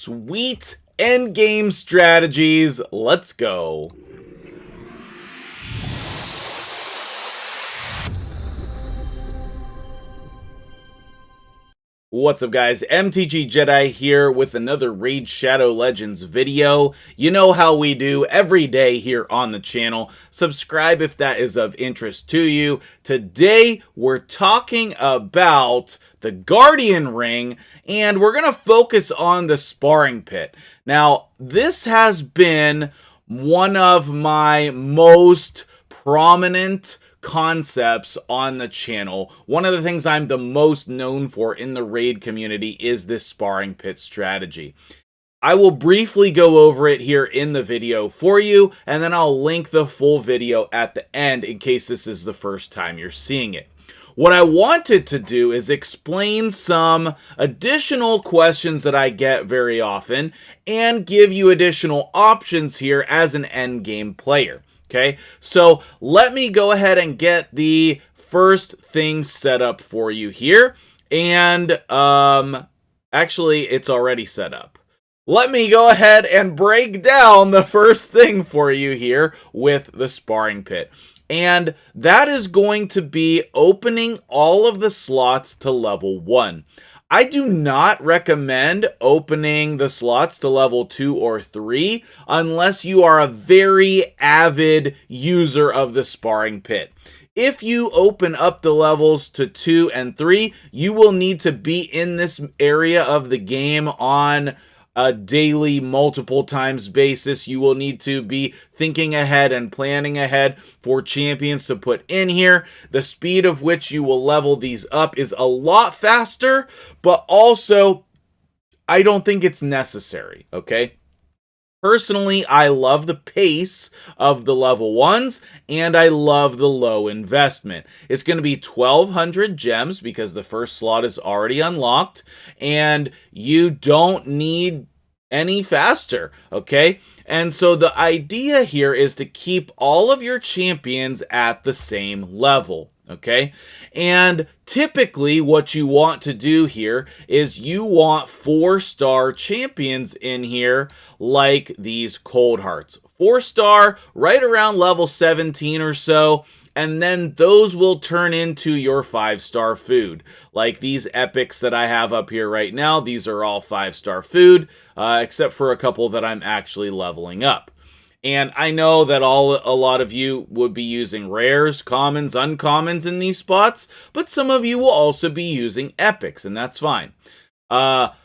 Sweet endgame strategies. Let's go. What's up, guys? MtgJedi here with another Raid Shadow Legends video. You know how we do every day here on the channel. Subscribe if that is of interest to you. Today, we're talking about the Guardian Ring, and we're going to focus on the Sparring Pit. Now, this has been one of my most prominent concepts on the channel. One of the things I'm the most known for in the raid community is this Sparring Pit strategy. I will briefly go over it here in the video for you, and then I'll link the full video at the end in case this is the first time you're seeing it. What I wanted to do is explain some additional questions that I get very often and give you additional options here as an endgame player. Okay, so let me go ahead and get the first thing set up for you here. And actually, it's already set up. Let me go ahead and break down the first thing for you here with the Sparring Pit. And that is going to be opening all of the slots to level 1. I do not recommend opening the slots to level 2 or 3 unless you are a very avid user of the Sparring Pit. If you open up the levels to 2 and 3, you will need to be in this area of the game on a daily, multiple times basis. You will need to be thinking ahead and planning ahead for champions to put in here. The speed of which you will level these up is a lot faster, but also I don't think it's necessary, okay? Personally, I love the pace of the level 1s, and I love the low investment. It's going to be 1,200 gems because the first slot is already unlocked, and you don't need any faster, okay? And so the idea here is to keep all of your champions at the same level, okay? And typically what you want to do here is you want 4-star champions in here like these Cold Hearts. 4-star, right around level 17 or so, and then those will turn into your 5-star food. Like these epics that I have up here right now, these are all 5-star food, except for a couple that I'm actually leveling up. And I know that a lot of you would be using rares, commons, uncommons in these spots, but some of you will also be using epics, and that's fine. But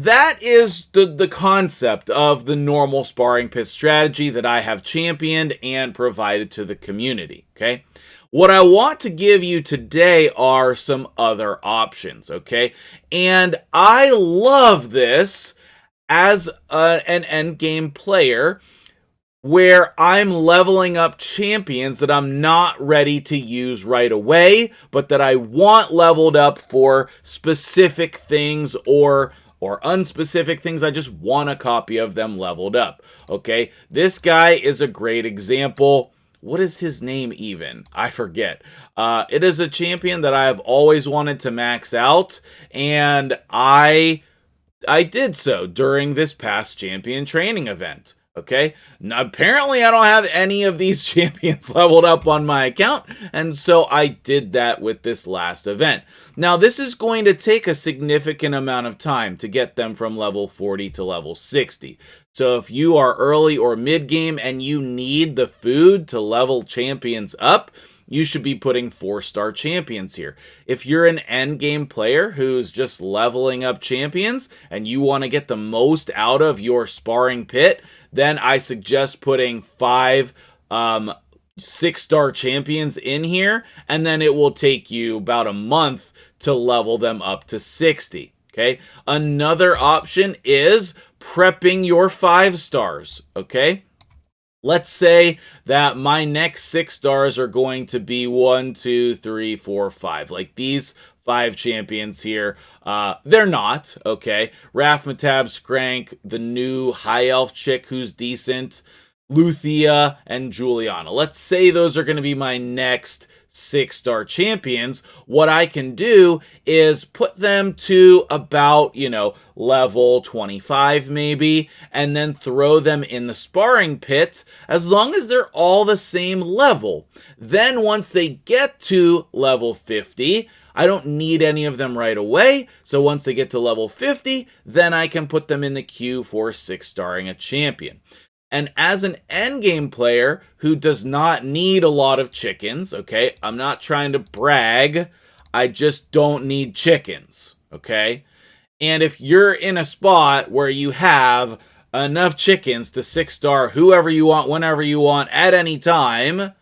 that is the concept of the normal Sparring Pit strategy that I have championed and provided to the community, okay? What I want to give you today are some other options, okay? And I love this as an endgame player where I'm leveling up champions that I'm not ready to use right away, but that I want leveled up for specific things or unspecific things. I just want a copy of them leveled up, okay? This guy is a great example. What is his name even? I forget. It is a champion that I have always wanted to max out, and I did so during this past champion training event. Okay, now, apparently I don't have any of these champions leveled up on my account, and so I did that with this last event. Now, this is going to take a significant amount of time to get them from level 40 to level 60. So if you are early or mid-game and you need the food to level champions up, you should be putting 4-star champions here. If you're an endgame player who's just leveling up champions and you want to get the most out of your Sparring Pit, then I suggest putting 5 6-star champions in here, and then it will take you about a month to level them up to 60. Okay, another option is prepping your 5-stars. Okay, let's say that my next 6 stars are going to be 1, 2, 3, 4, 5. Like these 5 champions here. They're not, okay? Raphmatab, Skrank, the new High Elf chick who's decent, Luthia, and Juliana. Let's say those are going to be my next 6-star champions, what I can do is put them to about, level 25 maybe, and then throw them in the sparring pit as long as they're all the same level. Then once they get to level 50, I don't need any of them right away, so once they get to level 50, then I can put them in the queue for 6-starring a champion. And as an endgame player who does not need a lot of chickens, okay, I'm not trying to brag, I just don't need chickens, okay? And if you're in a spot where you have enough chickens to 6-star whoever you want, whenever you want, at any time,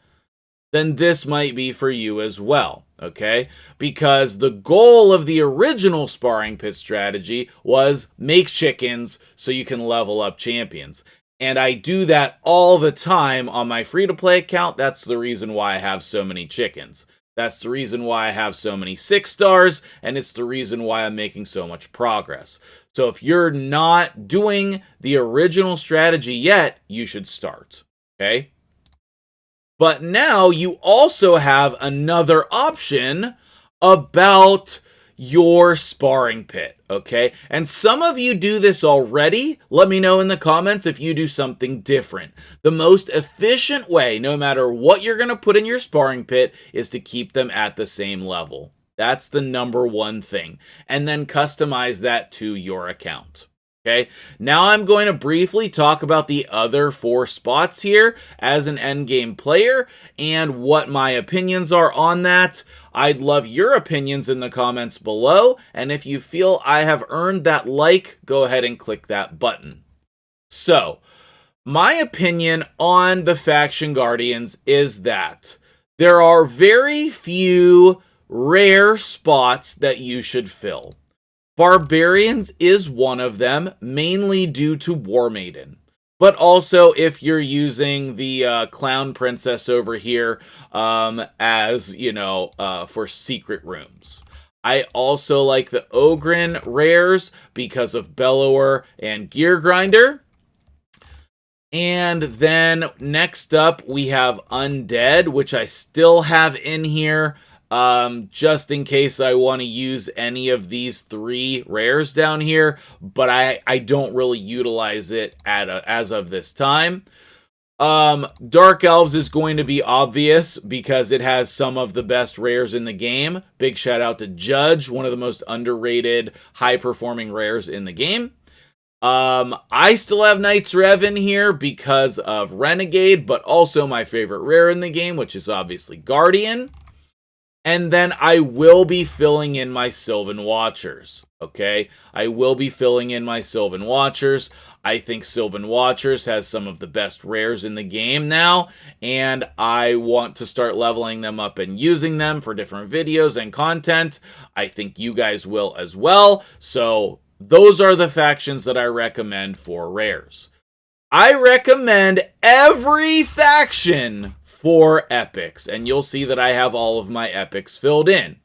then this might be for you as well, okay? Because the goal of the original Sparring Pit strategy was make chickens so you can level up champions. And I do that all the time on my free-to-play account. That's the reason why I have so many chickens. That's the reason why I have so many 6-stars, and it's the reason why I'm making so much progress. So if you're not doing the original strategy yet, you should start, okay? But now you also have another option about your sparring pit, okay? And some of you do this already. Let me know in the comments if you do something different. The most efficient way, no matter what you're going to put in your sparring pit, is to keep them at the same level. That's the number one thing. And then customize that to your account. Okay, now I'm going to briefly talk about the other 4 spots here as an endgame player and what my opinions are on that. I'd love your opinions in the comments below, and if you feel I have earned that like, go ahead and click that button. So, my opinion on the Faction Guardians is that there are very few rare spots that you should fill. Barbarians is one of them, mainly due to War Maiden. But also if you're using the Clown Princess over here as, for secret rooms. I also like the Ogren rares because of Bellower and Gear Grinder. And then next up we have Undead, which I still have in here. Just in case I want to use any of these 3 rares down here, but I don't really utilize it as of this time. Dark Elves is going to be obvious because it has some of the best rares in the game. Big shout out to Judge, one of the most underrated, high-performing rares in the game. I still have Knights Rev in here because of Renegade, but also my favorite rare in the game, which is obviously Guardian. And then I will be filling in my Sylvan Watchers, okay? I will be filling in my Sylvan Watchers. I think Sylvan Watchers has some of the best rares in the game now, and I want to start leveling them up and using them for different videos and content. I think you guys will as well. So those are the factions that I recommend for rares. I recommend every faction for epics, and you'll see that I have all of my epics filled in.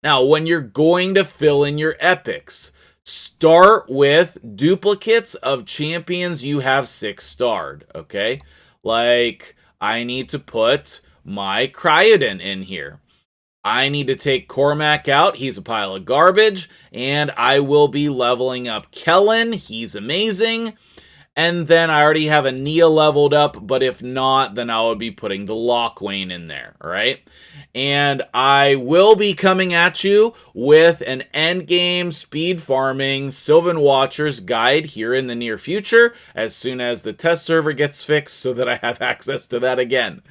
Now, when you're going to fill in your epics, start with duplicates of champions you have 6-starred, okay? Like, I need to put my Cryodan in here. I need to take Cormac out. He's a pile of garbage. And I will be leveling up Kellen. He's amazing. And then I already have a Nia leveled up, but if not, then I would be putting the Lockwayne in there, all right? And I will be coming at you with an endgame speed farming Sylvan Watchers guide here in the near future, as soon as the test server gets fixed so that I have access to that again.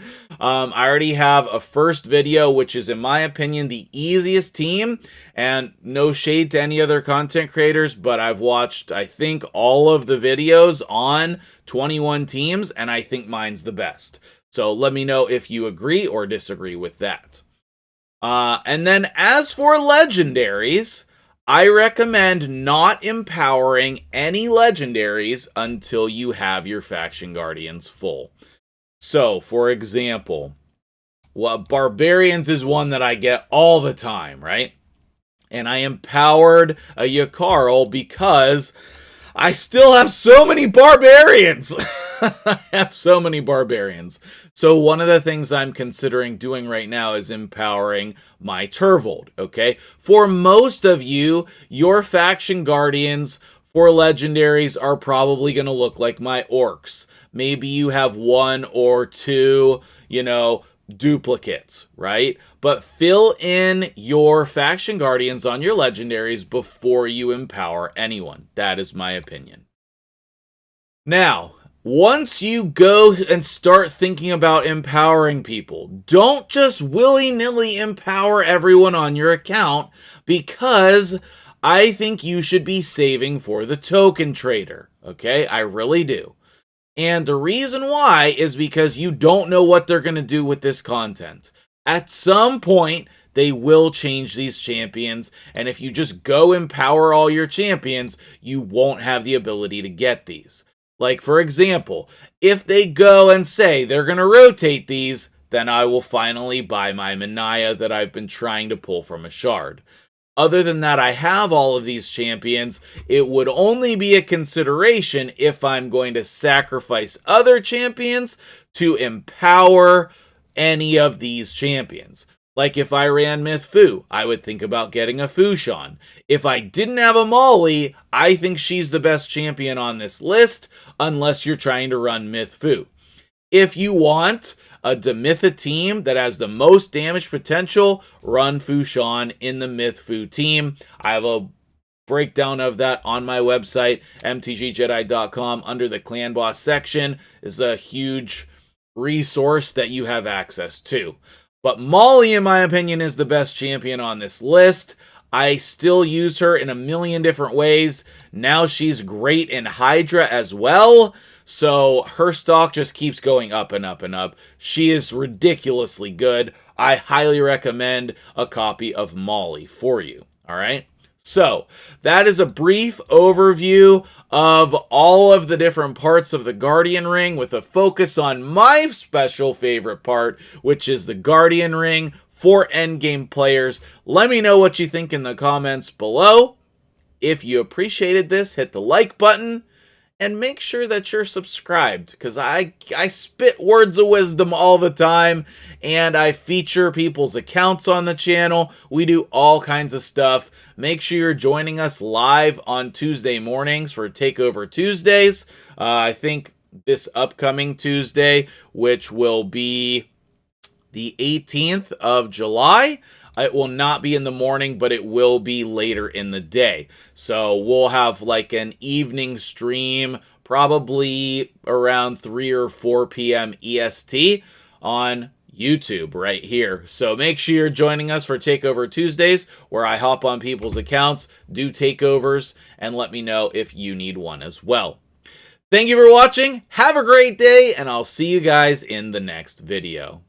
I already have a first video, which is, in my opinion, the easiest team, and no shade to any other content creators, but I've watched, I think, all of the videos on 21 teams, and I think mine's the best. So let me know if you agree or disagree with that. And then as for legendaries, I recommend not empowering any legendaries until you have your Faction Guardians full. So, for example, Barbarians is one that I get all the time, right? And I empowered a Yakarl because I still have so many Barbarians. I have so many barbarians. So one of the things I'm considering doing right now is empowering my Turvold, okay? For most of you, your faction guardians for legendaries are probably going to look like my orcs. Maybe you have one or two, duplicates, right? But fill in your faction guardians on your legendaries before you empower anyone. That is my opinion. Now, once you go and start thinking about empowering people, don't just willy-nilly empower everyone on your account, because I think you should be saving for the token trader, okay? I really do. And the reason why is because you don't know what they're going to do with this content. At some point, they will change these champions, and if you just go empower all your champions, you won't have the ability to get these. Like, for example, if they go and say they're going to rotate these, then I will finally buy my Manaya that I've been trying to pull from a shard. Other than that, I have all of these champions. It would only be a consideration if I'm going to sacrifice other champions to empower any of these champions. Like if I ran Myth Fu, I would think about getting a Fushan. If I didn't have a Molly, I think she's the best champion on this list, unless you're trying to run Myth Fu. If you want a Demytha team that has the most damage potential, run Fushan in the Myth Fu team. I have a breakdown of that on my website, MtgJedi.com, under the Clan Boss section. Is a huge resource that you have access to. But Molly, in my opinion, is the best champion on this list. I still use her in a million different ways. Now she's great in Hydra as well. So her stock just keeps going up and up and up. She is ridiculously good. I highly recommend a copy of Molly for you. All right. So that is a brief overview of all of the different parts of the Guardian Ring, with a focus on my special favorite part, which is the Guardian Ring for endgame players. Let me know what you think in the comments below. If you appreciated this, hit the like button. And make sure that you're subscribed, because I spit words of wisdom all the time, and I feature people's accounts on the channel. We do all kinds of stuff. Make sure you're joining us live on Tuesday mornings for Takeover Tuesdays. I think this upcoming Tuesday, which will be the 18th of July, it will not be in the morning, but it will be later in the day. So we'll have like an evening stream, probably around 3 or 4 p.m. EST on YouTube right here. So make sure you're joining us for Takeover Tuesdays, where I hop on people's accounts, do takeovers, and let me know if you need one as well. Thank you for watching. Have a great day, and I'll see you guys in the next video.